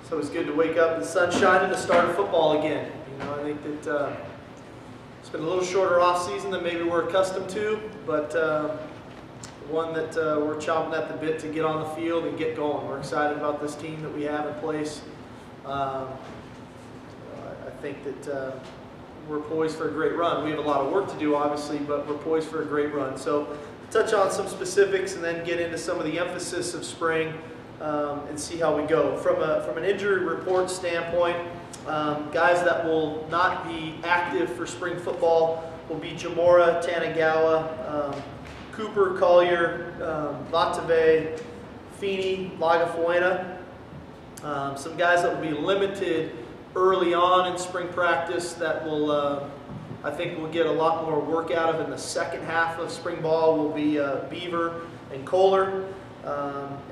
So it's good to wake up, the sun's shining, to start football again. You know, I think that it's been a little shorter off season than maybe we're accustomed to, but one that we're chomping at the bit to get on the field and get going. We're excited about this team that we have in place. I think that we're poised for a great run. We have a lot of work to do, obviously, but we're poised for a great run. So touch on some specifics and then get into some of the emphasis of spring and see how we go. From an injury report standpoint, guys that will not be active for spring football will be Jamora, Tanagawa, Cooper, Collier, Vatave, Feeney, Lagafuena. Some guys that will be limited early on in spring practice that will, I think we'll get a lot more work out of in the second half of spring ball will be Beaver and Kohler.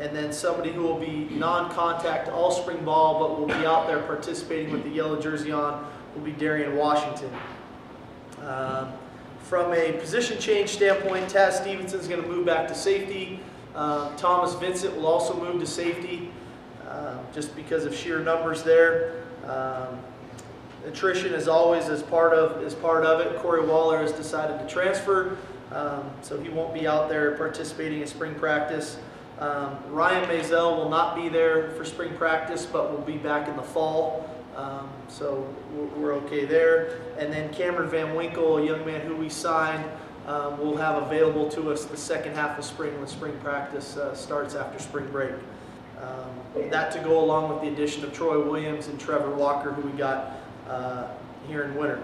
And then somebody who will be non-contact all spring ball but will be out there participating with the yellow jersey on will be Darian Washington. From a position change standpoint, Taz Stevenson is going to move back to safety. Thomas Vincent will also move to safety just because of sheer numbers there. Attrition, as always, is part of it. Corey Waller has decided to transfer, so he won't be out there participating in spring practice. Ryan Maisel will not be there for spring practice, but will be back in the fall. So we're okay there. And then Cameron Van Winkle, a young man who we signed, will have available to us the second half of spring when spring practice starts after spring break. That to go along with the addition of Troy Williams and Trevor Walker, who we got here in winter.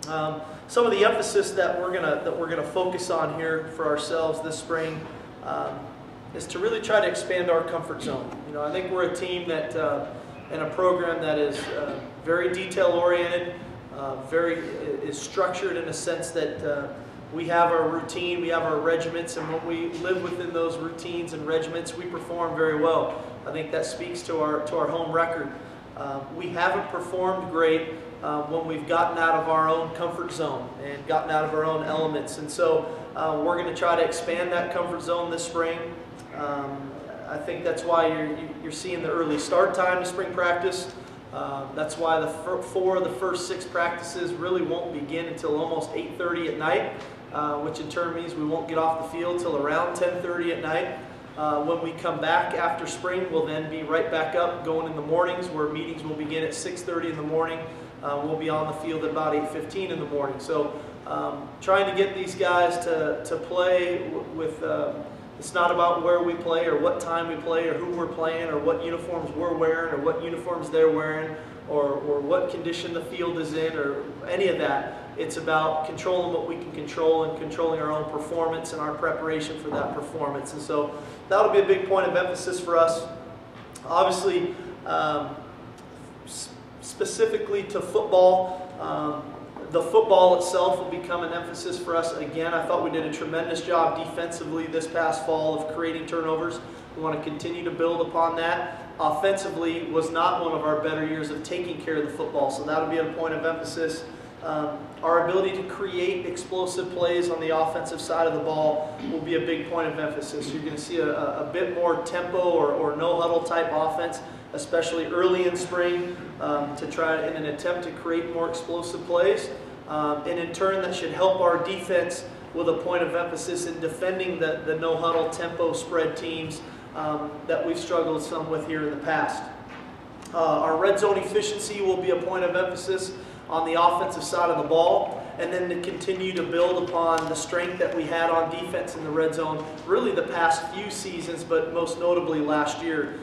Some of the emphasis that we're gonna focus on here for ourselves this spring is to really try to expand our comfort zone. You know, I think we're a team that and a program that is very detail-oriented, is structured in a sense that we have our routine, we have our regiments, and when we live within those routines and regiments, we perform very well. I think that speaks to our home record. We haven't performed great when we've gotten out of our own comfort zone and gotten out of our own elements, and so we're going to try to expand that comfort zone this spring. I think that's why you're seeing the early start time to spring practice. That's why the 4 of the first 6 practices really won't begin until almost 8:30 at night, which in turn means we won't get off the field till around 10:30 at night. When we come back after spring, we'll then be right back up going in the mornings, where meetings will begin at 6:30 in the morning. We'll be on the field at about 8:15 in the morning. So trying to get these guys to play with it's not about where we play or what time we play or who we're playing or what uniforms we're wearing or what uniforms they're wearing or what condition the field is in or any of that. It's about controlling what we can control and controlling our own performance and our preparation for that performance. And so that'll be a big point of emphasis for us. Obviously, specifically to football, the football itself will become an emphasis for us again. I thought we did a tremendous job defensively this past fall of creating turnovers. We want to continue to build upon that. Offensively was not one of our better years of taking care of the football, so that'll be a point of emphasis. Our ability to create explosive plays on the offensive side of the ball will be a big point of emphasis. You're going to see a bit more tempo or no-huddle type offense, especially early in spring, to try in an attempt to create more explosive plays. And in turn, that should help our defense with a point of emphasis in defending the no-huddle tempo spread teams that we've struggled some with here in the past. Our red zone efficiency will be a point of emphasis on the offensive side of the ball, and then to continue to build upon the strength that we had on defense in the red zone really the past few seasons, but most notably last year.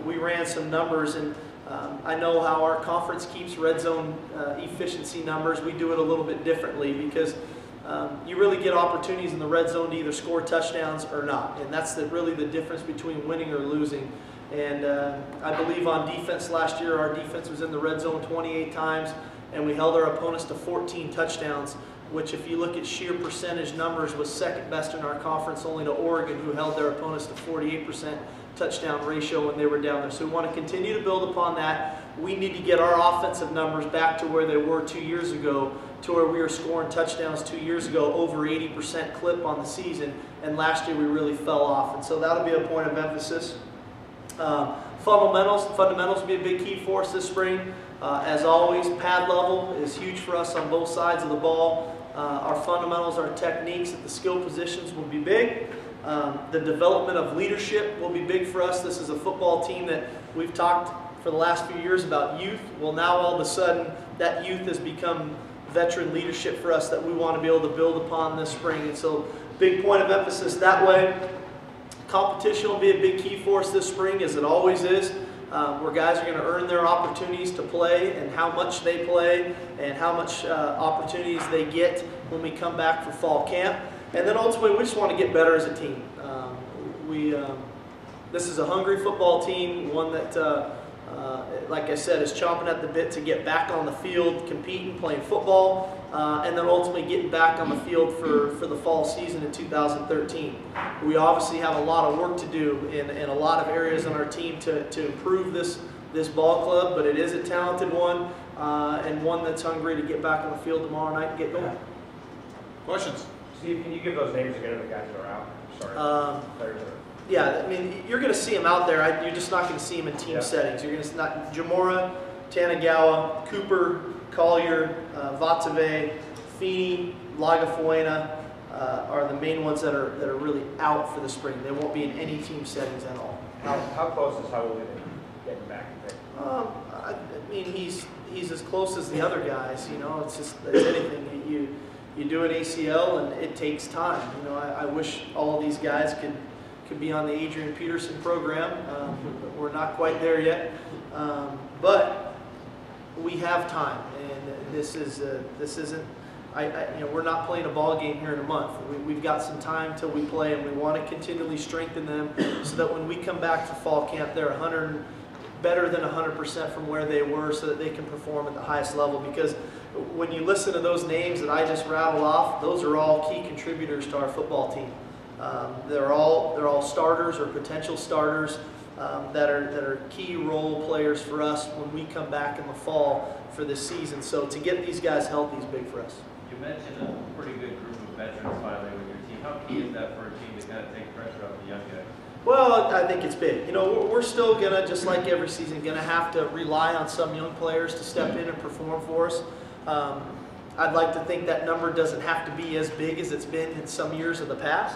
We ran some numbers, and I know how our conference keeps red zone efficiency numbers. We do it a little bit differently because you really get opportunities in the red zone to either score touchdowns or not, and that's really the difference between winning or losing. And I believe on defense last year, our defense was in the red zone 28 times, and we held our opponents to 14 touchdowns, which if you look at sheer percentage numbers was second best in our conference, only to Oregon, who held their opponents to 48% touchdown ratio when they were down there. So we want to continue to build upon that. We need to get our offensive numbers back to where they were 2 years ago, to where we were scoring touchdowns 2 years ago, over 80% clip on the season, and last year we really fell off. And so that'll be a point of emphasis. Fundamentals will be a big key for us this spring. As always, pad level is huge for us on both sides of the ball. Our fundamentals, our techniques at the skill positions will be big. The development of leadership will be big for us. This is a football team that we've talked for the last few years about youth. Well, now all of a sudden that youth has become veteran leadership for us that we want to be able to build upon this spring. And so big point of emphasis that way. Competition will be a big key for us this spring, as it always is, where guys are going to earn their opportunities to play and how much they play and how much opportunities they get when we come back for fall camp. And then ultimately, we just want to get better as a team. This is a hungry football team, one that, like I said, is chomping at the bit to get back on the field, competing, playing football, and then ultimately getting back on the field for the fall season in 2013. We obviously have a lot of work to do in a lot of areas on our team to improve this ball club, but it is a talented one and one that's hungry to get back on the field tomorrow night and get going. Questions? Steve, can you give those names again of the guys that are out? Sorry. Yeah, I mean, you're going to see them out there. You're just not going to see them in team settings. You're going to see Jamora, Tanagawa, Cooper, Collier, Vatave, Feeney, Lagafuena are the main ones that are really out for the spring. They won't be in any team settings at all. How close is Howell getting back? I mean, he's as close as the other guys. You know, it's just it's anything. You do an ACL and it takes time. You know, I wish all of these guys could be on the Adrian Peterson program. But we're not quite there yet. But we have time, and this isn't. You know, we're not playing a ball game here in a month. We've got some time till we play, and we want to continually strengthen them so that when we come back for fall camp, they're better than 100% from where they were, so that they can perform at the highest level. Because when you listen to those names that I just rattled off, those are all key contributors to our football team. They're all starters or potential starters that are key role players for us when we come back in the fall for this season. So to get these guys healthy is big for us. You mentioned a pretty good group of veterans finally with your team. How key is that for a team to kind of take pressure off the young guys? Well, I think it's big. You know, we're still gonna, just like every season, gonna have to rely on some young players to step in and perform for us. I'd like to think that number doesn't have to be as big as it's been in some years of the past.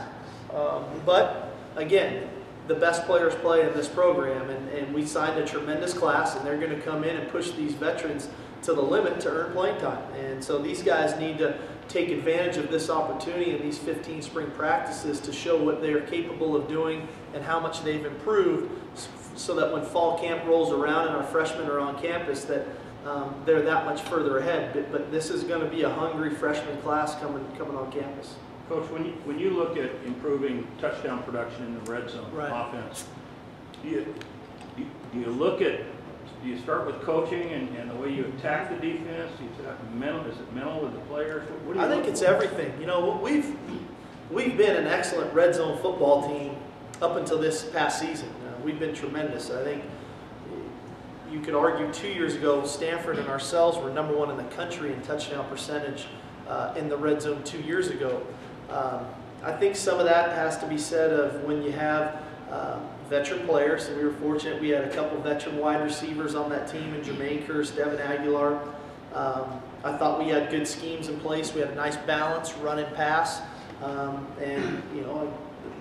But again, the best players play in this program, and we signed a tremendous class, and they're going to come in and push these veterans to the limit to earn playing time. And so these guys need to take advantage of this opportunity in these 15 spring practices to show what they're capable of doing and how much they've improved, so that when fall camp rolls around and our freshmen are on campus, that they're that much further ahead. But this is going to be a hungry freshman class coming on campus. Coach, when you look at improving touchdown production in the red zone offense, do you start with coaching and the way you attack the defense? Do you attack mental? Is it mental with the players? What do you think it's everything. You know, we've been an excellent red zone football team up until this past season. We've been tremendous. I think you could argue 2 years ago, Stanford and ourselves were #1 in the country in touchdown percentage in the red zone 2 years ago. I think some of that has to be said of when you have veteran players. And we were fortunate we had a couple veteran wide receivers on that team, and Jermaine Curse, Devin Aguilar. I thought we had good schemes in place. We had a nice balance, run and pass. And, you know,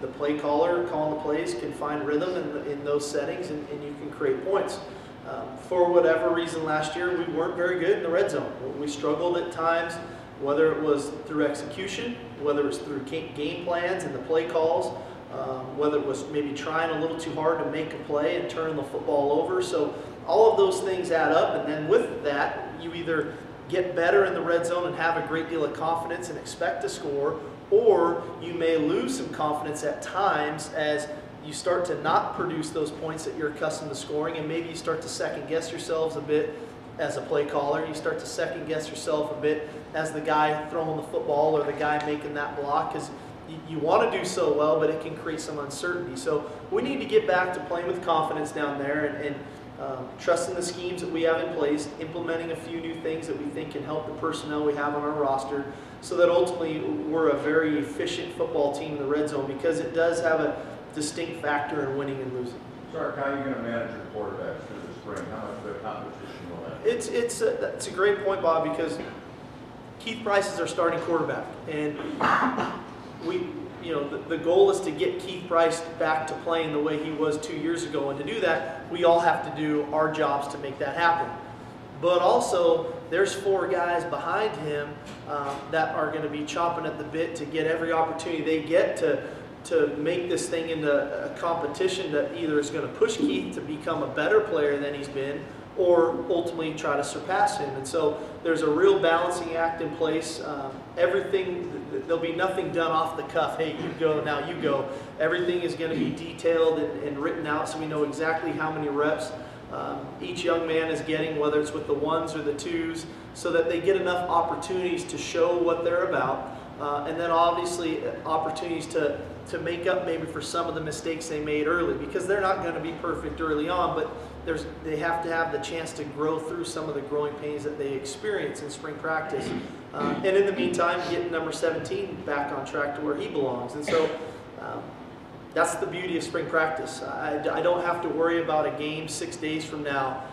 the play caller calling the plays can find rhythm in those settings, and you can create points. For whatever reason last year, we weren't very good in the red zone. We struggled at times, whether it was through execution, whether it was through game plans and the play calls, whether it was maybe trying a little too hard to make a play and turn the football over. So all of those things add up, and then with that, you either get better in the red zone and have a great deal of confidence and expect to score, or you may lose some confidence at times as you start to not produce those points that you're accustomed to scoring, and maybe you start to second guess yourselves a bit as a play caller. You start to second guess yourself a bit as the guy throwing the football or the guy making that block, because you want to do so well, but it can create some uncertainty. So we need to get back to playing with confidence down there and trusting the schemes that we have in place, implementing a few new things that we think can help the personnel we have on our roster, so that ultimately we're a very efficient football team in the red zone, because it does have a distinct factor in winning and losing. Sark, how are you going to manage your quarterbacks through the spring? How much of a competition will that be? It's a great point, Bob, because Keith Price is our starting quarterback, and the goal is to get Keith Price back to playing the way he was 2 years ago, and to do that, we all have to do our jobs to make that happen. But also, there's 4 guys behind him that are going to be chomping at the bit to get every opportunity they get to make this thing into a competition that either is going to push Keith to become a better player than he's been, or ultimately try to surpass him. And so there's a real balancing act in place. There'll be nothing done off the cuff. Hey, you go, now you go. Everything is going to be detailed and written out so we know exactly how many reps each young man is getting, whether it's with the 1s or the 2s, so that they get enough opportunities to show what they're about. And then obviously opportunities to make up maybe for some of the mistakes they made early, because they're not going to be perfect early on, but they have to have the chance to grow through some of the growing pains that they experience in spring practice. And in the meantime, getting number 17 back on track to where he belongs. And so that's the beauty of spring practice. I don't have to worry about a game 6 days from now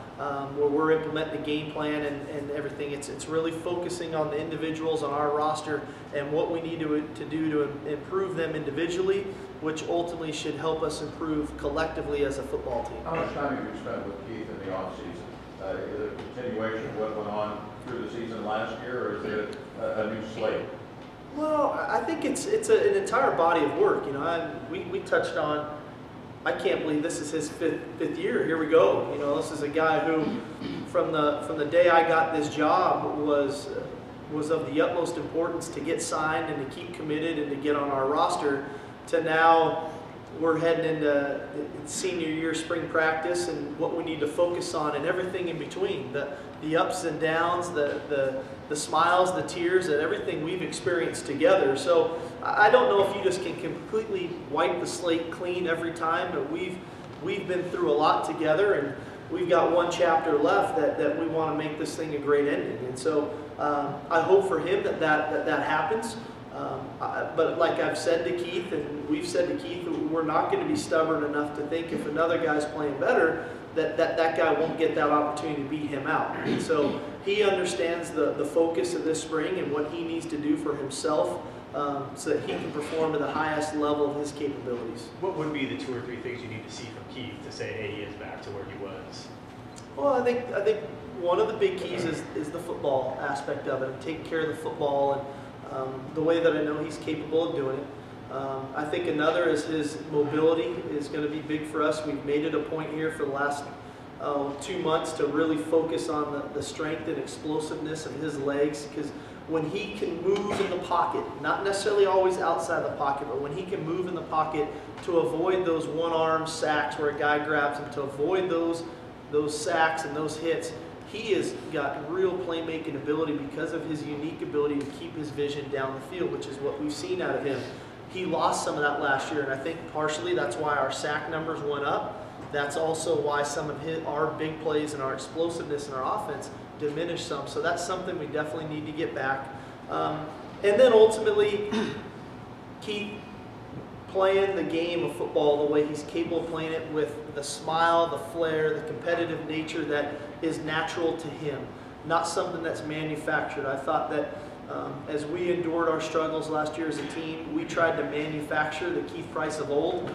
where we're implementing the game plan and everything. It's really focusing on the individuals on our roster and what we need to do to improve them individually, which ultimately should help us improve collectively as a football team. How much time have you spent with Keith in the offseason? Is it a continuation of what went on through the season last year, or is it a new slate? Well, I think it's an entire body of work. We touched on, I can't believe this is his fifth year. Here we go. This is a guy who, from the day I got this job, was of the utmost importance to get signed and to keep committed and to get on our roster. To now, we're heading into senior year spring practice and what we need to focus on and everything in between. The ups and downs, the smiles, the tears, and everything we've experienced together. So I don't know if you just can completely wipe the slate clean every time, but we've been through a lot together, and we've got one chapter left that we want to make this thing a great ending. And so I hope for him that happens. But like I've said to Keith, and we've said to Keith, we're not going to be stubborn enough to think if another guy's playing better, that guy won't get that opportunity to beat him out. And so he understands the focus of this spring and what he needs to do for himself so that he can perform to the highest level of his capabilities. What would be the 2 or 3 things you need to see from Keith to say, hey, he is back to where he was? Well, I think one of the big keys is the football aspect of it, and taking care of the football and the way that I know he's capable of doing it. I think another is his mobility is going to be big for us. We've made it a point here for the last 2 months to really focus on the strength and explosiveness of his legs, because when he can move in the pocket, not necessarily always outside the pocket, but when he can move in the pocket to avoid those one-arm sacks where a guy grabs him, to avoid those sacks and those hits, he has got real playmaking ability because of his unique ability to keep his vision down the field, which is what we've seen out of him. He lost some of that last year, and I think partially that's why our sack numbers went up. That's also why some of our big plays and our explosiveness in our offense diminished some. So that's something we definitely need to get back. And then ultimately, Keith playing the game of football the way he's capable of playing it, with the smile, the flair, the competitive nature that is natural to him, not something that's manufactured. I thought that as we endured our struggles last year as a team, we tried to manufacture the Keith Price of old,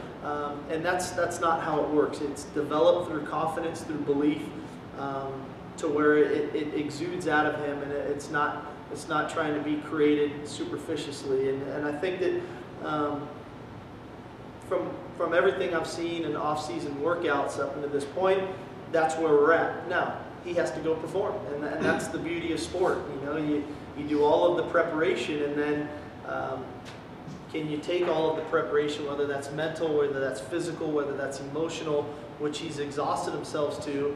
and that's not how it works. It's developed through confidence, through belief, to where it exudes out of him, and it's not trying to be created superficially. And I think that from everything I've seen in off-season workouts up until this point, that's where we're at. Now, he has to go perform, and that's the beauty of sport. You do all of the preparation, and then can you take all of the preparation, whether that's mental, whether that's physical, whether that's emotional, which he's exhausted himself to,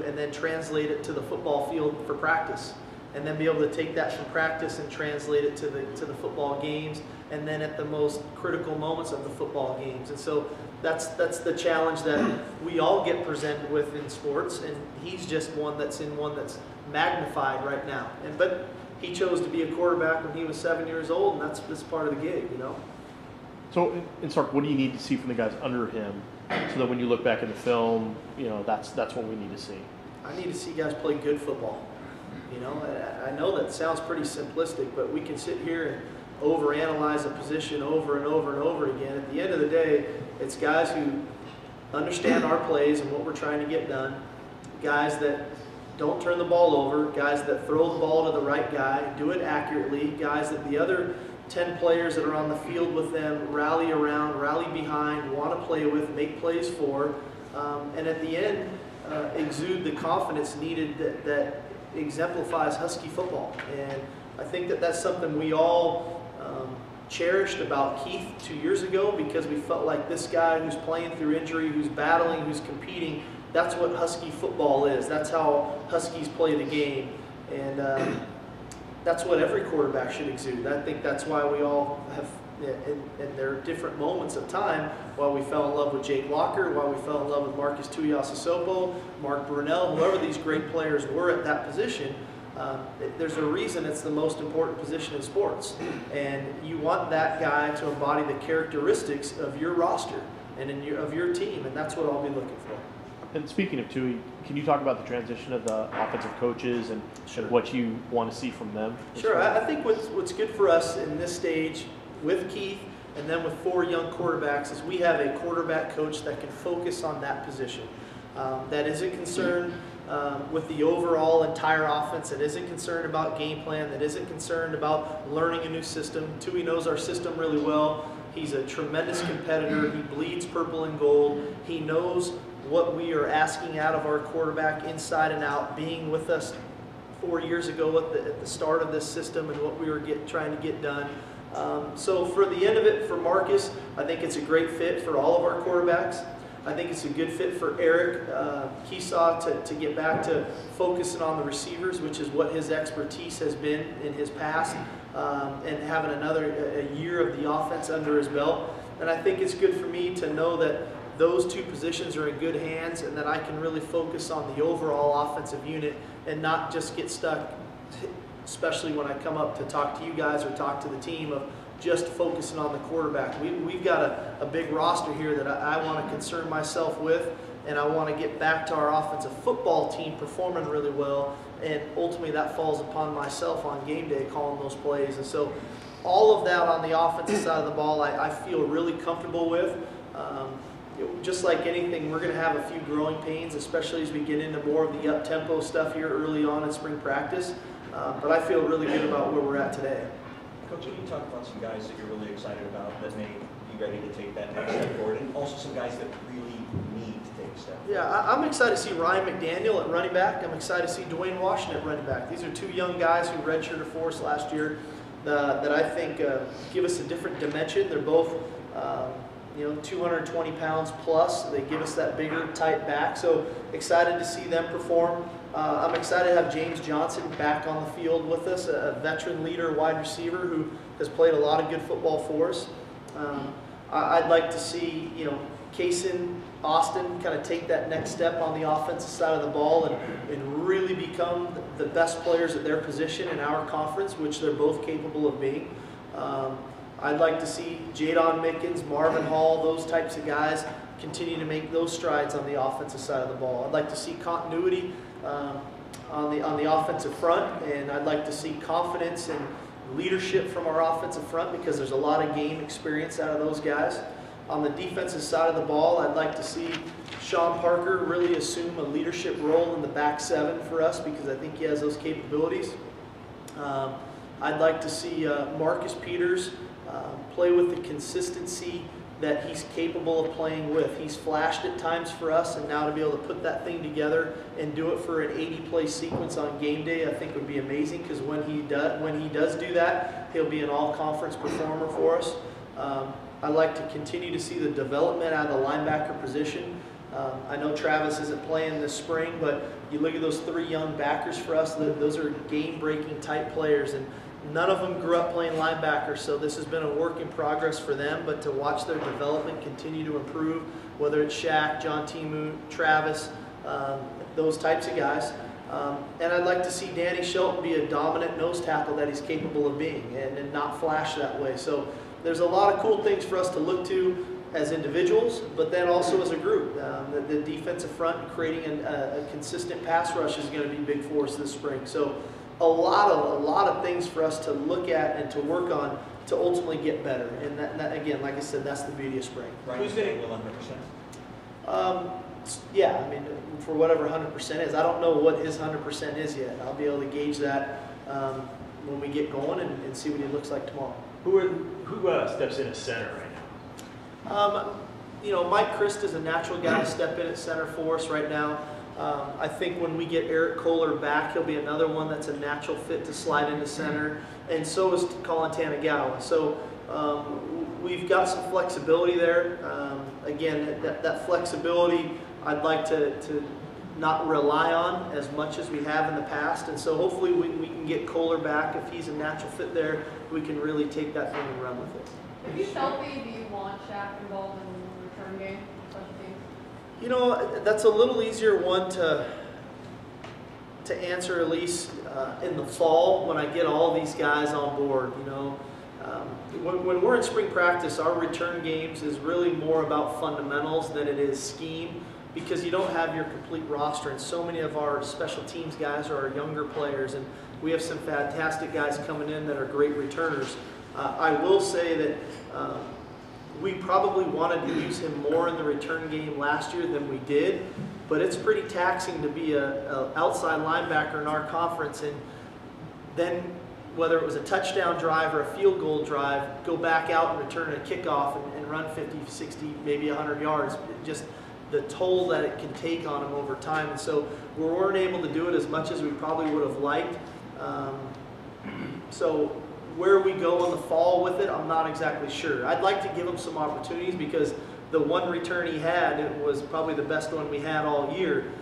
and then translate it to the football field for practice, and then be able to take that from practice and translate it to the football games, and then at the most critical moments of the football games. And so that's the challenge that we all get presented with in sports, and he's just one that's magnified right now. But he chose to be a quarterback when he was 7 years old, and that's part of the gig, So, in Sark, what do you need to see from the guys under him so that when you look back at the film, that's what we need to see. I need to see guys play good football. I know that sounds pretty simplistic, but we can sit here and overanalyze a position over and over and over again. At the end of the day, it's guys who understand our plays and what we're trying to get done, guys that don't turn the ball over, guys that throw the ball to the right guy, do it accurately, guys that the other 10 players that are on the field with them rally around, rally behind, want to play with, make plays for, and at the end exude the confidence needed that exemplifies Husky football. And I think that that's something we all cherished about Keith 2 years ago, because we felt like this guy who's playing through injury, who's battling, who's competing, that's what Husky football is. That's how Huskies play the game. And that's what every quarterback should exude. I think that's why we all have, and there are different moments of time, why we fell in love with Jake Locker, why we fell in love with Marcus Tuiasosopo, Mark Brunell, whoever these great players were at that position. There's a reason it's the most important position in sports. And you want that guy to embody the characteristics of your roster and of your team, and that's what I'll be looking for. And speaking of Tui, can you talk about the transition of the offensive coaches and what you want to see from them? Sure. I think what's good for us in this stage with Keith and then with 4 young quarterbacks is we have a quarterback coach that can focus on that position. That isn't concerned with the overall entire offense, that isn't concerned about game plan, that isn't concerned about learning a new system. Tui knows our system really well. He's a tremendous competitor. He bleeds purple and gold. He knows what we are asking out of our quarterback inside and out, being with us 4 years ago at the start of this system and what we were trying to get done. So for the end of it, for Marcus, I think it's a great fit for all of our quarterbacks. I think it's a good fit for Eric Keesaw to get back to focusing on the receivers, which is what his expertise has been in his past, and having a year of the offense under his belt. And I think it's good for me to know that those 2 positions are in good hands and that I can really focus on the overall offensive unit and not just get stuck, especially when I come up to talk to you guys or talk to the team, of just focusing on the quarterback. We've got a big roster here that I want to concern myself with, and I want to get back to our offensive football team performing really well, and ultimately that falls upon myself on game day calling those plays. And so all of that on the offensive side of the ball I feel really comfortable with. Just like anything, we're going to have a few growing pains, especially as we get into more of the up-tempo stuff here early on in spring practice. But I feel really good about where we're at today. Coach, can you talk about some guys that you're really excited about that may be ready to take that next step forward, and also some guys that really need to take a step forward? Yeah, I'm excited to see Ryan McDaniel at running back. I'm excited to see Dwayne Washington at running back. These are 2 young guys who redshirted for us last year that I think give us a different dimension. They're both 220 pounds plus. They give us that bigger, tight back. So excited to see them perform. I'm excited to have James Johnson back on the field with us, a veteran leader, wide receiver who has played a lot of good football for us. I'd like to see, Kaysen Austin kind of take that next step on the offensive side of the ball and really become the best players at their position in our conference, which they're both capable of being. I'd like to see Jadon Mickens, Marvin Hall, those types of guys continue to make those strides on the offensive side of the ball. I'd like to see continuity on the offensive front, and I'd like to see confidence and leadership from our offensive front, because there's a lot of game experience out of those guys. On the defensive side of the ball, I'd like to see Sean Parker really assume a leadership role in the back 7 for us, because I think he has those capabilities. I'd like to see Marcus Peters play with the consistency that he's capable of playing with. He's flashed at times for us, and now to be able to put that thing together and do it for an 80-play sequence on game day, I think would be amazing, because when he does do that, he'll be an all-conference performer for us. I'd like to continue to see the development out of the linebacker position. I know Travis isn't playing this spring, but you look at those 3 young backers for us, those are game-breaking type players, and none of them grew up playing linebacker, so this has been a work in progress for them, but to watch their development continue to improve, whether it's Shaq, John Timu, Travis, those types of guys. And I'd like to see Danny Shelton be a dominant nose tackle that he's capable of being, and not flash that way. So there's a lot of cool things for us to look to. as individuals, but then also as a group. The defensive front creating a consistent pass rush is going to be big for us this spring. So a lot of things for us to look at and to work on to ultimately get better. And that again, like I said, that's the beauty of spring. Ryan's getting 100%. Yeah, I mean, for whatever 100% is. I don't know what his 100% is yet. I'll be able to gauge that when we get going and see what he looks like tomorrow. Who steps in as center right now? You know, Mike Christ is a natural guy to step in at center for us right now. I think when we get Eric Kohler back, he'll be another one that's a natural fit to slide into center, and so is Colin Tanagawa. So we've got some flexibility there. Again, that flexibility I'd like to not rely on as much as we have in the past, and so hopefully we can get Kohler back. If he's a natural fit there, we can really take that thing and run with it. If he's healthy, do you want Shaq involved in the return game, special teams? You know, that's a little easier one to answer, at least in the fall when I get all these guys on board. You know, when we're in spring practice, our return games is really more about fundamentals than it is scheme, because you don't have your complete roster, and so many of our special teams guys are our younger players, and we have some fantastic guys coming in that are great returners. I will say that we probably wanted to use him more in the return game last year than we did, but it's pretty taxing to be an outside linebacker in our conference, and then whether it was a touchdown drive or a field goal drive, go back out and return a kickoff and run 50, 60, maybe 100 yards. Just the toll that it can take on him over time. And so we weren't able to do it as much as we probably would have liked. So where we go in the fall with it, I'm not exactly sure. I'd like to give him some opportunities, because the one return he had, it was probably the best one we had all year.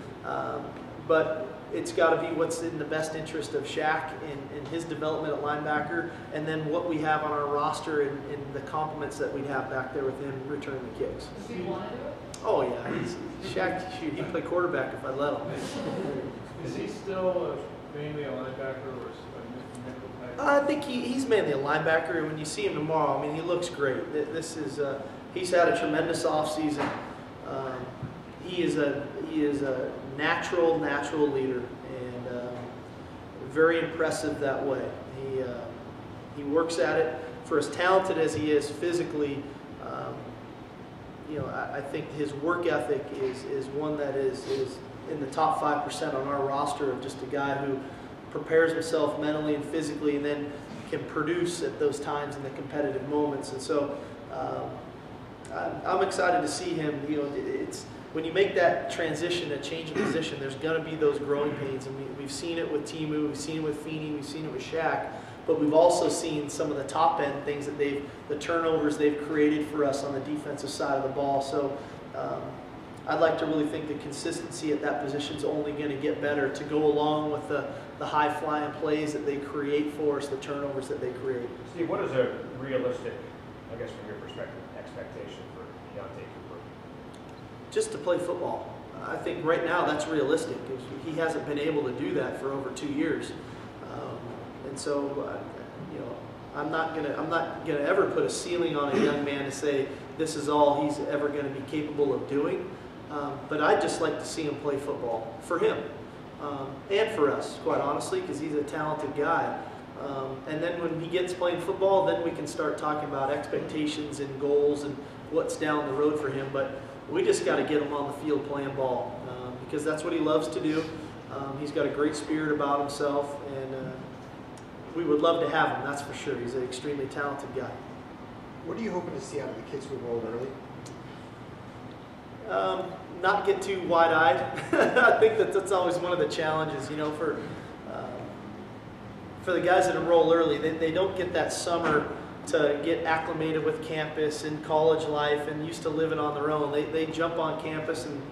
But it's got to be what's in the best interest of Shaq and his development at linebacker, and then what we have on our roster and the complements that we'd have back there with him returning the kicks. Do you want to do it? Oh yeah, Shaq, shoot, he'd play quarterback if I let him. Is he still mainly a linebacker or a nickel type? I think he's mainly a linebacker, and when you see him tomorrow, I mean, he looks great. This is he's had a tremendous offseason. He is a natural leader, and very impressive that way. He works at it. For as talented as he is physically, you know, I think his work ethic is one that is in the top 5% on our roster of just a guy who prepares himself mentally and physically, and then can produce at those times in the competitive moments. And so I'm excited to see him. You know, it's when you make that transition, a change of position, there's going to be those growing pains, and we've seen it with Timu, we've seen it with Feeney, we've seen it with Shaq. But we've also seen some of the top end things that the turnovers they've created for us on the defensive side of the ball. So I'd like to really think the consistency at that position is only going to get better to go along with the high flying plays that they create for us, the turnovers that they create. Steve, what is a realistic, I guess from your perspective, expectation for Deontay Cooper? Just to play football. I think right now that's realistic. He hasn't been able to do that for over 2 years. And so, you know, I'm not gonna ever put a ceiling on a young man to say this is all he's ever going to be capable of doing. But I'd just like to see him play football for him and for us, quite honestly, because he's a talented guy. And then when he gets playing football, then we can start talking about expectations and goals and what's down the road for him. But we just got to get him on the field playing ball because that's what he loves to do. He's got a great spirit about himself, and we would love to have him, that's for sure. He's an extremely talented guy. What are you hoping to see out of the kids who rolled early? Not get too wide-eyed. I think that's always one of the challenges, you know, for the guys that enroll early. They don't get that summer to get acclimated with campus and college life and used to living on their own. They jump on campus and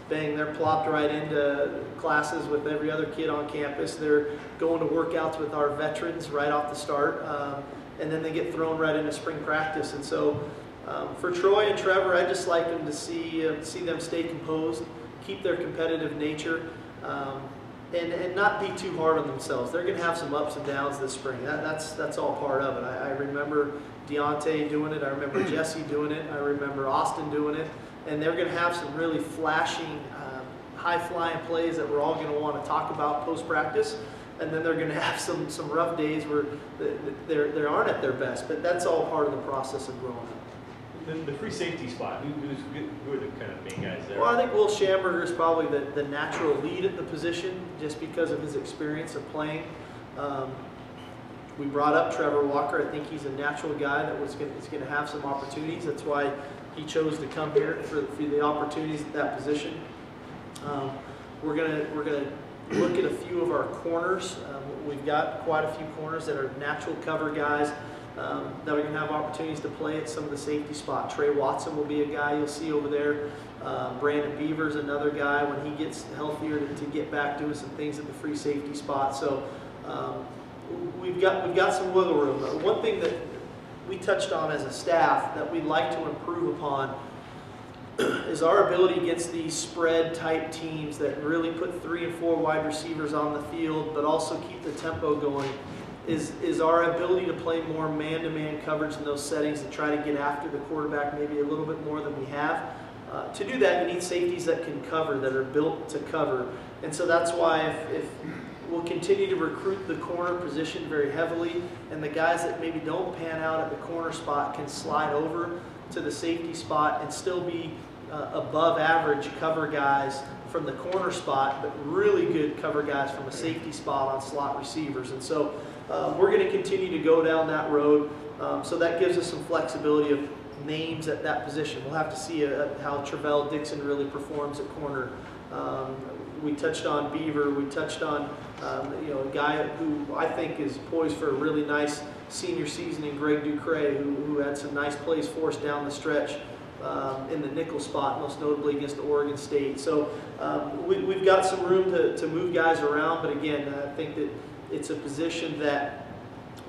bang, they're plopped right into classes with every other kid on campus. They're going to workouts with our veterans right off the start, and then they get thrown right into spring practice. And so for Troy and Trevor, I just like them to see them stay composed, keep their competitive nature, and not be too hard on themselves. They're going to have some ups and downs this spring. That's all part of it. I remember Deontay doing it. I remember Jesse doing it. I remember Austin doing it. And they're going to have some really flashing, high-flying plays that we're all going to want to talk about post-practice. And then they're going to have some rough days where they aren't at their best. But that's all part of the process of growing up. The free safety spot, who are the kind of main guys there? Well, I think Will Schamberger is probably the natural lead at the position just because of his experience of playing. We brought up Trevor Walker. I think he's a natural guy that is going to have some opportunities. That's why he chose to come here for the opportunities at that position. We're gonna look at a few of our corners. We've got quite a few corners that are natural cover guys that are going to have opportunities to play at some of the safety spot. Trey Watson will be a guy you'll see over there. Brandon Beaver's another guy when he gets healthier to get back doing some things at the free safety spot. So we've got some wiggle room. One thing that we touched on as a staff that we'd like to improve upon is our ability against these spread type teams that really put 3 and 4 wide receivers on the field but also keep the tempo going is our ability to play more man-to-man coverage in those settings and try to get after the quarterback maybe a little bit more than we have. To do that, you need safeties that can cover, that are built to cover. And so that's why if we'll continue to recruit the corner position very heavily, and the guys that maybe don't pan out at the corner spot can slide over to the safety spot and still be above average cover guys from the corner spot, but really good cover guys from a safety spot on slot receivers. And so we're going to continue to go down that road. So that gives us some flexibility of names at that position. We'll have to see how Travell Dixon really performs at corner. We touched on Beaver. We touched on a guy who I think is poised for a really nice senior season in Greg Ducre, who had some nice plays for us down the stretch in the nickel spot, most notably against Oregon State. So we've got some room to move guys around, but again, I think that it's a position that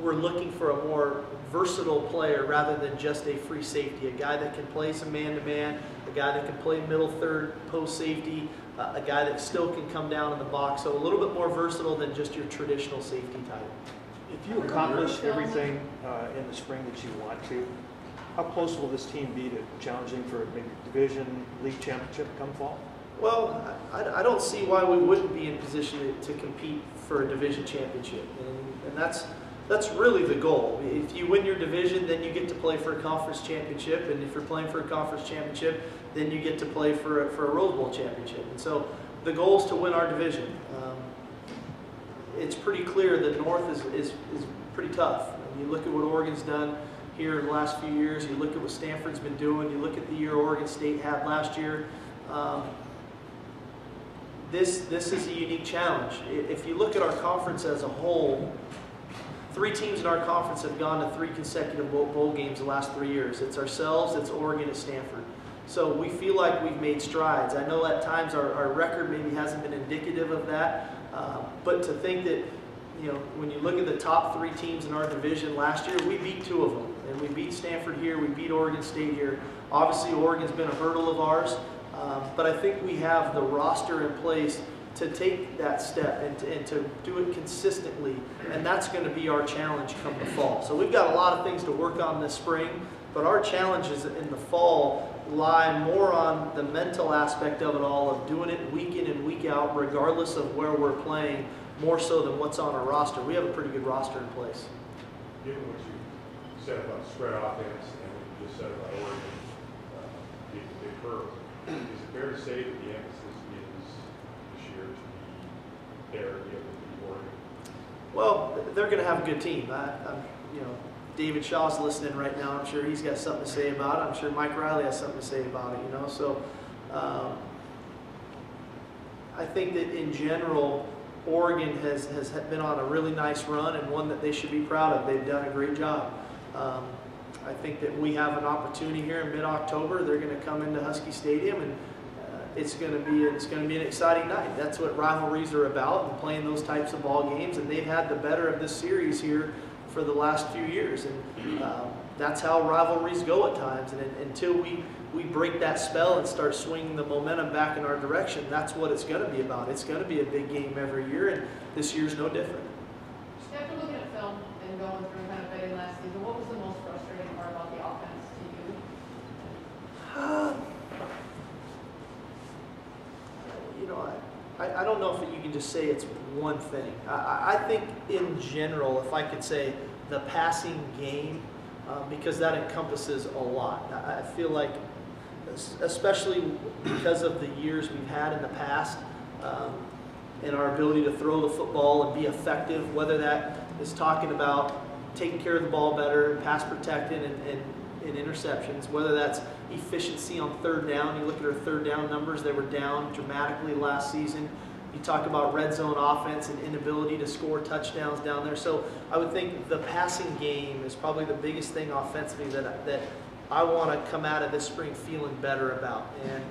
we're looking for a more versatile player rather than just a free safety, a guy that can play some man-to-man, a guy that can play middle third post safety, a guy that still can come down in the box. So a little bit more versatile than just your traditional safety type. If you accomplish everything in the spring that you want to, how close will this team be to challenging for maybe division, league championship come fall? Well, I don't see why we wouldn't be in position to compete for a division championship, and that's really the goal. If you win your division, then you get to play for a conference championship, and if you're playing for a conference championship, then you get to play for a Rose Bowl championship. And so the goal is to win our division. It's pretty clear the North is pretty tough. You look at what Oregon's done here in the last few years. You look at what Stanford's been doing. You look at the year Oregon State had last year. This is a unique challenge. If you look at our conference as a whole, 3 teams in our conference have gone to 3 consecutive bowl games the last 3 years. It's ourselves, it's Oregon, it's Stanford. So we feel like we've made strides. I know at times our record maybe hasn't been indicative of that, but to think that, when you look at the top 3 teams in our division last year, we beat 2 of them. And we beat Stanford here, we beat Oregon State here. Obviously, Oregon's been a hurdle of ours, but I think we have the roster in place to take that step and to do it consistently, and that's going to be our challenge come the fall. So we've got a lot of things to work on this spring, but our challenges in the fall lie more on the mental aspect of it all, of doing it week in and week out, regardless of where we're playing, more so than what's on our roster. We have a pretty good roster in place. Given what you said about spread offense and what you just said about Oregon, the big curve, is it fair to say that the emphasis is this year to be there to be able to beat Oregon? Well, they're going to have a good team. David Shaw's listening right now. I'm sure he's got something to say about it. I'm sure Mike Riley has something to say about it. So I think that in general, Oregon has been on a really nice run, and one that they should be proud of. They've done a great job. I think that we have an opportunity here in mid-October. They're going to come into Husky Stadium, and it's going to be an exciting night. That's what rivalries are about, and playing those types of ball games. And they've had the better of this series here for the last few years. And that's how rivalries go at times. And until we break that spell and start swinging the momentum back in our direction, that's what it's going to be about. It's going to be a big game every year, and this year's no different. After looking at film and going through kind of betting last season, what was the most frustrating part about the offense to you? You know, I don't know if you can just say it's one thing. I think in general, if I could say the passing game, because that encompasses a lot. I feel like, especially because of the years we've had in the past, and our ability to throw the football and be effective, whether that is talking about taking care of the ball better, pass protecting, and interceptions, whether that's efficiency on third down. You look at our third down numbers, they were down dramatically last season. You talk about red zone offense and inability to score touchdowns down there. So I would think the passing game is probably the biggest thing offensively that I want to come out of this spring feeling better about. And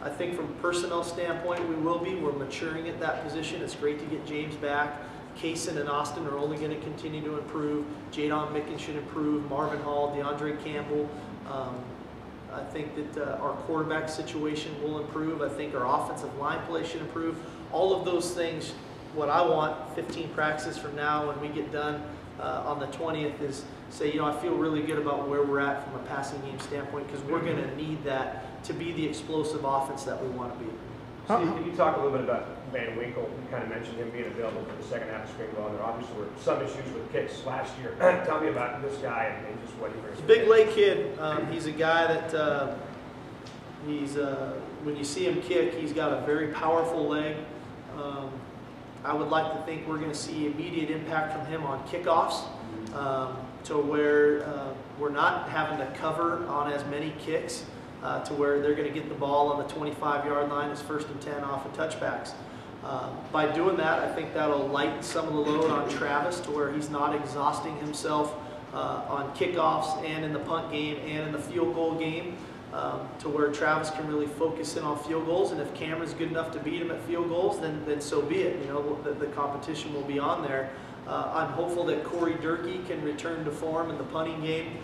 I think from a personnel standpoint, we will be. We're maturing at that position. It's great to get James back. Kaysen and Austin are only going to continue to improve. Jadon Mickens should improve. Marvin Hall, DeAndre Campbell. I think that our quarterback situation will improve. I think our offensive line play should improve. All of those things, what I want 15 practices from now when we get done on the 20th is say, I feel really good about where we're at from a passing game standpoint, because we're going to need that to be the explosive offense that we want to be. Steve, can you talk a little bit about Van Winkle? You kind of mentioned him being available for the second half of spring ball, and there obviously were some issues with kicks last year. Tell me about this guy and just what he brings. He's a big leg kid. He's a guy that when you see him kick, he's got a very powerful leg. I would like to think we're going to see immediate impact from him on kickoffs, to where we're not having to cover on as many kicks, to where they're going to get the ball on the 25-yard line as 1st and 10 off of touchbacks. By doing that, I think that'll lighten some of the load on Travis to where he's not exhausting himself on kickoffs and in the punt game and in the field goal game, to where Travis can really focus in on field goals. And if Cameron's good enough to beat him at field goals, then so be it. The competition will be on there. I'm hopeful that Corey Durkee can return to form in the punting game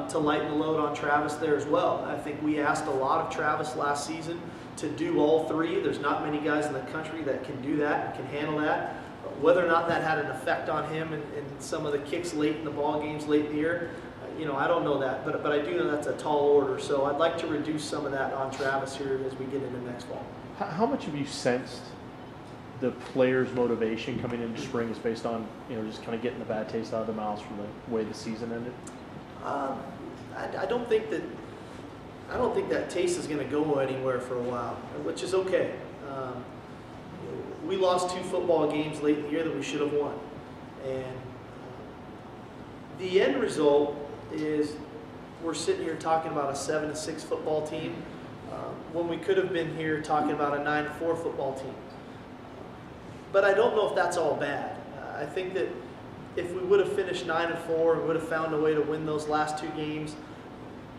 to lighten the load on Travis there as well. I think we asked a lot of Travis last season to do all three. There's not many guys in the country that can do that and can handle that. Whether or not that had an effect on him and some of the kicks late in the ball games late in the year, I don't know that, but I do know that's a tall order. So I'd like to reduce some of that on Travis here as we get into next fall. How much have you sensed the players' motivation coming into spring is based on just kind of getting the bad taste out of their mouths from the way the season ended? I don't think that taste is going to go anywhere for a while, which is okay. We lost 2 football games late in the year that we should have won, and the end result is we're sitting here talking about a 7-6 football team when we could have been here talking about a 9-4 football team. But I don't know if that's all bad. I think that if we would have finished 9-4 and would have found a way to win those last 2 games,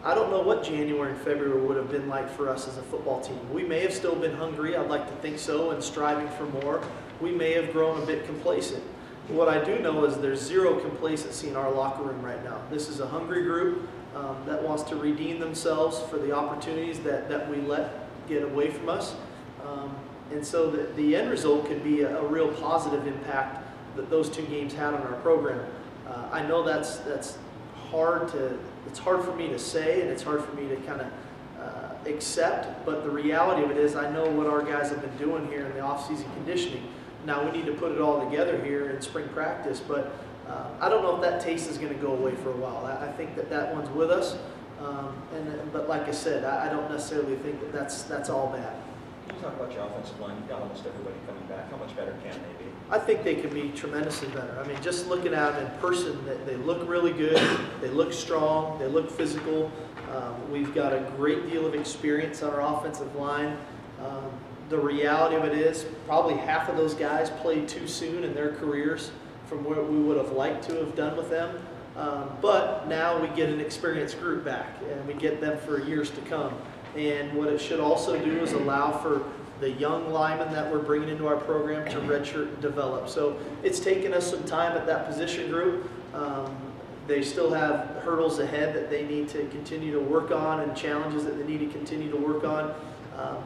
I don't know what January and February would have been like for us as a football team. We may have still been hungry, I'd like to think so, and striving for more. We may have grown a bit complacent. What I do know is there's zero complacency in our locker room right now. This is a hungry group that wants to redeem themselves for the opportunities that we let get away from us. And so the end result could be a real positive impact that those 2 games had on our program. I know that's hard for me to say, and it's hard for me to kind of accept, but the reality of it is I know what our guys have been doing here in the off-season conditioning. Now we need to put it all together here in spring practice, but I don't know if that taste is going to go away for a while. I think that one's with us, but like I said, I don't necessarily think that's all bad. Can you talk about your offensive line? You've got almost everybody coming back. How much better can they be? I think they can be tremendously better. I mean, just looking at them in person, they look really good. They look strong. They look physical. We've got a great deal of experience on our offensive line. The reality of it is probably half of those guys played too soon in their careers from what we would have liked to have done with them. But now we get an experienced group back, and we get them for years to come. And what it should also do is allow for the young linemen that we're bringing into our program to redshirt and develop. So it's taken us some time at that position group. They still have hurdles ahead that they need to continue to work on and challenges that they need to continue to work on.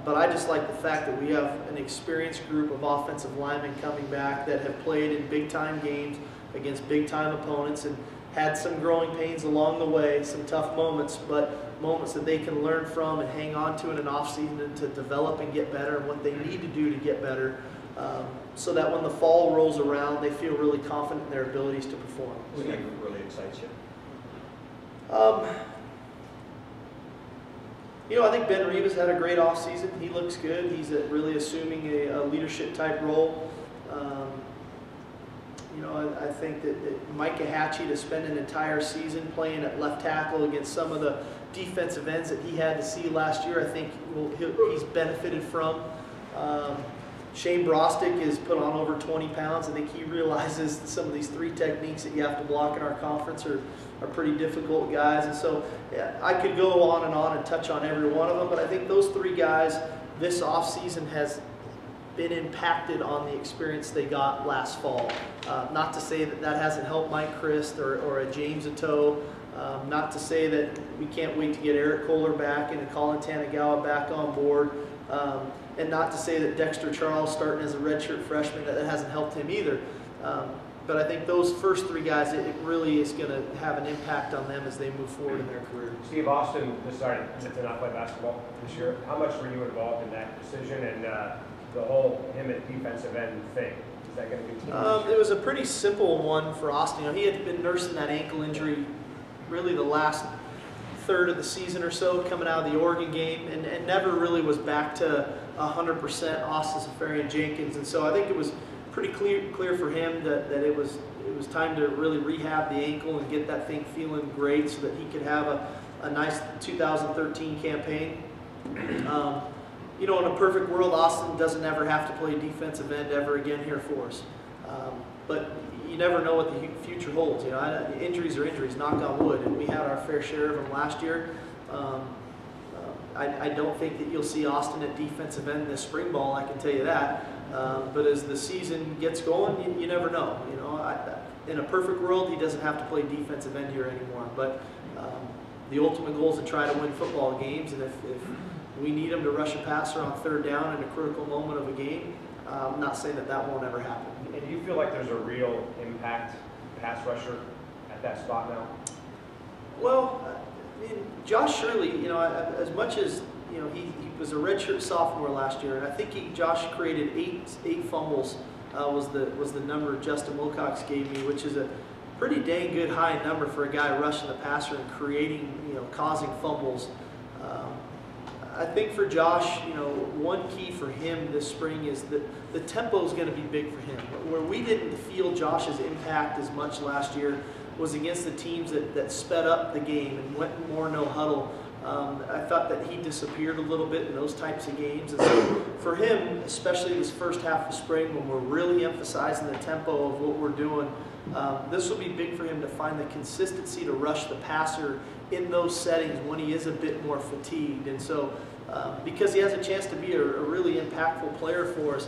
But I just like the fact that we have an experienced group of offensive linemen coming back that have played in big-time games against big-time opponents and had some growing pains along the way, some tough moments, but moments that they can learn from and hang on to in an off-season to develop and get better and what they need to do to get better, so that when the fall rolls around, they feel really confident in their abilities to perform. What really excites you? You know, I think Ben Reeves had a great offseason. He looks good. He's really assuming a leadership type role. You know, I think that Micah Hatchie, to spend an entire season playing at left tackle against some of the defensive ends that he had to see last year, I think he's benefited from. Shane Brostick is put on over 20 pounds. I think he realizes that some of these 3 techniques that you have to block in our conference are pretty difficult guys. And so yeah, I could go on and touch on every one of them, but I think those 3 guys this offseason has been impacted on the experience they got last fall. Not to say that that hasn't helped Mike Christ or a James Atoe. Not to say that we can't wait to get Eric Kohler back and Colin Tanagawa back on board. And not to say that Dexter Charles starting as a redshirt freshman, that hasn't helped him either. But I think those first 3 guys, it really is going to have an impact on them as they move forward in their career. Steve, Austin decided to not play basketball this year. How much were you involved in that decision and the whole him at defensive end thing? Is that going to continue? It was a pretty simple one for Austin. You know, he had been nursing that ankle injury really the last third of the season or so coming out of the Oregon game and never really was back to 100% Austin Safarian-Jenkins. And so I think it was pretty clear for him that it was time to really rehab the ankle and get that thing feeling great so that he could have a nice 2013 campaign. You know, in a perfect world, Austin doesn't ever have to play defensive end ever again here for us. But you never know what the future holds. You know, injuries are injuries, knock on wood, and we had our fair share of them last year. I don't think that you'll see Austin at defensive end this spring ball, I can tell you that. But as the season gets going, you never know. You know, in a perfect world, he doesn't have to play defensive end here anymore. But the ultimate goal is to try to win football games, and if we need him to rush a passer on 3rd down in a critical moment of a game, I'm not saying that won't ever happen. And do you feel like there's a real impact pass rusher at that spot now? Well, I mean, Josh Shirley, you know, as much as, you know, he was a redshirt sophomore last year, and I think Josh created eight fumbles was the number Justin Wilcox gave me, which is a pretty dang good high number for a guy rushing the passer and creating, you know, causing fumbles. I think for Josh, you know, one key for him this spring is that the tempo is going to be big for him. Where we didn't feel Josh's impact as much last year was against the teams that sped up the game and went more no huddle. I thought that he disappeared a little bit in those types of games. And so for him, especially this first half of spring when we're really emphasizing the tempo of what we're doing, this will be big for him to find the consistency to rush the passer in those settings when he is a bit more fatigued. And so because he has a chance to be a really impactful player for us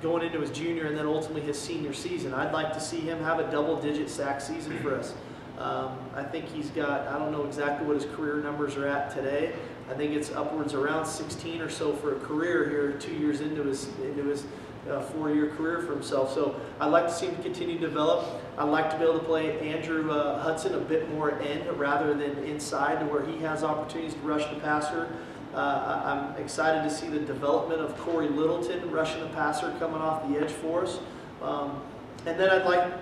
going into his junior and then ultimately his senior season, I'd like to see him have a double-digit sack season for us. I think he's got, I don't know exactly what his career numbers are at today. I think it's upwards around 16 or so for a career here 2 years into his 4-year career for himself. So I'd like to see him continue to develop. I'd like to be able to play Andrew Hudson a bit more at end rather than inside to where he has opportunities to rush the passer. I'm excited to see the development of Corey Littleton rushing the passer coming off the edge for us. And then I'd like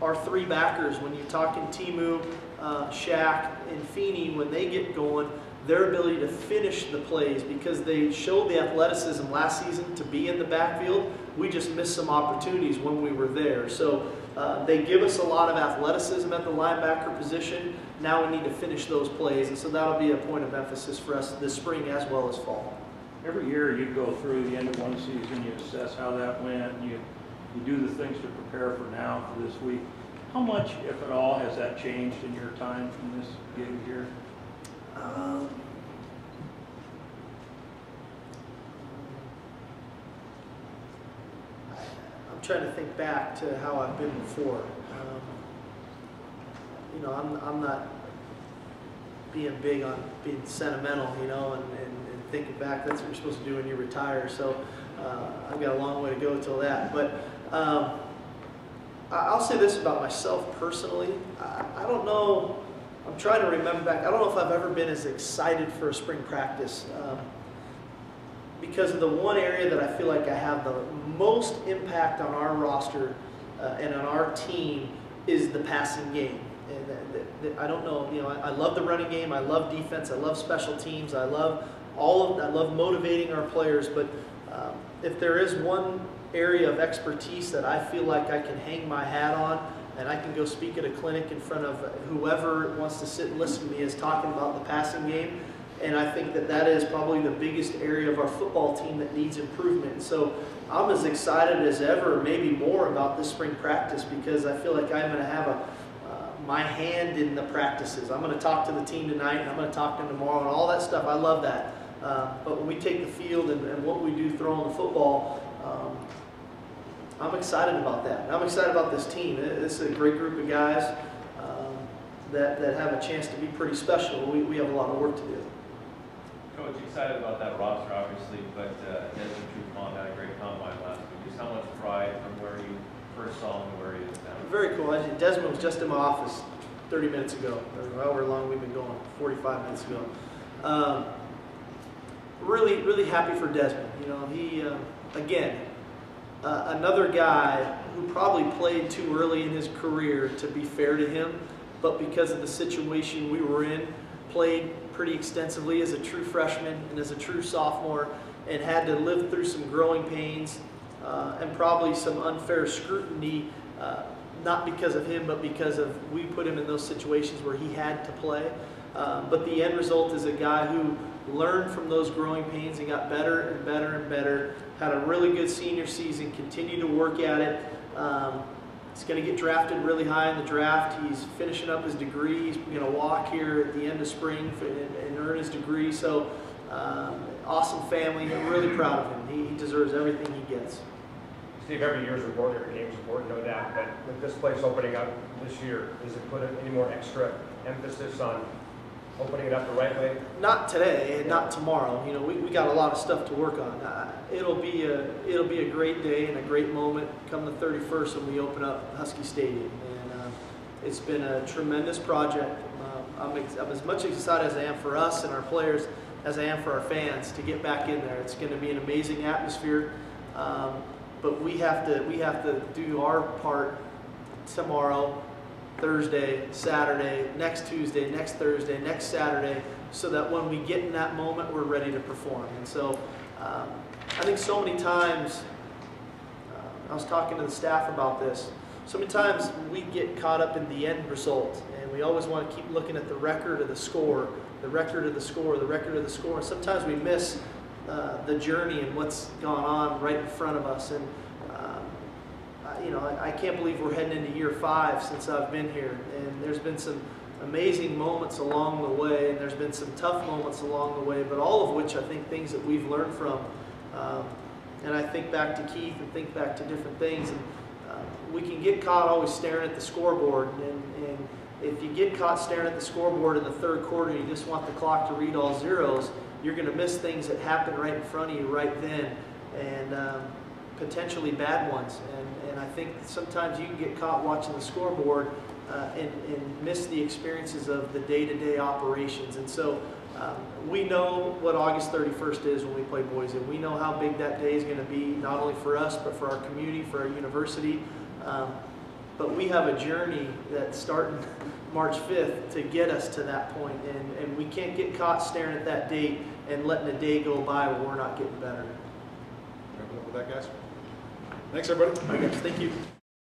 our 3 backers, when you're talking Timu, Shaq, and Feeney, when they get going, their ability to finish the plays because they showed the athleticism last season to be in the backfield. We just missed some opportunities when we were there. So they give us a lot of athleticism at the linebacker position. Now we need to finish those plays, and so that'll be a point of emphasis for us this spring as well as fall. Every year you go through the end of one season, you assess how that went, you do the things to prepare for now, for this week. How much, if at all, has that changed in your time from this gig here? I'm trying to think back to how I've been before. You I'm not being big on being sentimental, and thinking back, that's what you're supposed to do when you retire. So I've got a long way to go till that. But I'll say this about myself personally. I don't know, I'm trying to remember back, I don't know if I've ever been as excited for a spring practice because of the one area that I feel like I have the most impact on our roster and on our team is the passing game. And I don't know, I love the running game, I love defense, I love special teams, I love I love motivating our players, but if there is one area of expertise that I feel like I can hang my hat on, and I can go speak at a clinic in front of whoever wants to sit and listen to me, is talking about the passing game. And I think that is probably the biggest area of our football team that needs improvement. And so I'm as excited as ever, maybe more, about this spring practice, because I feel like I'm going to have my hand in the practices. I'm going to talk to the team tonight, and I'm going to talk to them tomorrow, and all that stuff. I love that. But when we take the field and what we do throwing the football, I'm excited about that. And I'm excited about this team. This is a great group of guys that have a chance to be pretty special. We have a lot of work to do. Coach, excited about that roster, obviously, but Desmond Trufant had a great combine last week. Just how much pride from where you first saw him to where he is now? Very cool. Desmond was just in my office 30 minutes ago, or however long we've been going, 45 minutes ago. Really, really happy for Desmond. He, again, another guy who probably played too early in his career, to be fair to him, but because of the situation we were in, played pretty extensively as a true freshman and as a true sophomore, and had to live through some growing pains and probably some unfair scrutiny, not because of him, but because of we put him in those situations where he had to play. But the end result is a guy who learned from those growing pains and got better and better and better, had a really good senior season, continued to work at it. He's going to get drafted really high in the draft. He's finishing up his degree. He's going to walk here at the end of spring and earn his degree. So awesome family. I'm really proud of him. He deserves everything he gets. Steve, every year is important, every game is important, no doubt, but with this place opening up this year, does it put any more extra emphasis on opening it up the right way? Not today, and not tomorrow. We got a lot of stuff to work on. It'll be a great day and a great moment come the 31st when we open up Husky Stadium, and it's been a tremendous project. I'm as much excited as I am for us and our players as I am for our fans to get back in there. It's going to be an amazing atmosphere, but we have to do our part tomorrow, Thursday, Saturday, next Tuesday, next Thursday, next Saturday, so that when we get in that moment, we're ready to perform. And so I think so many times, I was talking to the staff about this, so many times we get caught up in the end result, and we always want to keep looking at the record of the score, the record of the score, the record of the score. And sometimes we miss the journey and what's gone on right in front of us. And I can't believe we're heading into year 5 since I've been here, and there's been some amazing moments along the way, and there's been some tough moments along the way, but all of which I think things that we've learned from. And I think back to Keith and think back to different things, and we can get caught always staring at the scoreboard, and if you get caught staring at the scoreboard in the third quarter and you just want the clock to read all zeros, you're going to miss things that happen right in front of you right then, and potentially bad ones. And I think sometimes you can get caught watching the scoreboard and miss the experiences of the day-to-day operations. And so we know what August 31st is when we play Boise. We know how big that day is going to be, not only for us, but for our community, for our university. But we have a journey that's starting March 5th to get us to that point. And we can't get caught staring at that date and letting a day go by where we're not getting better. With that, guys. Thanks, everybody. Thank you.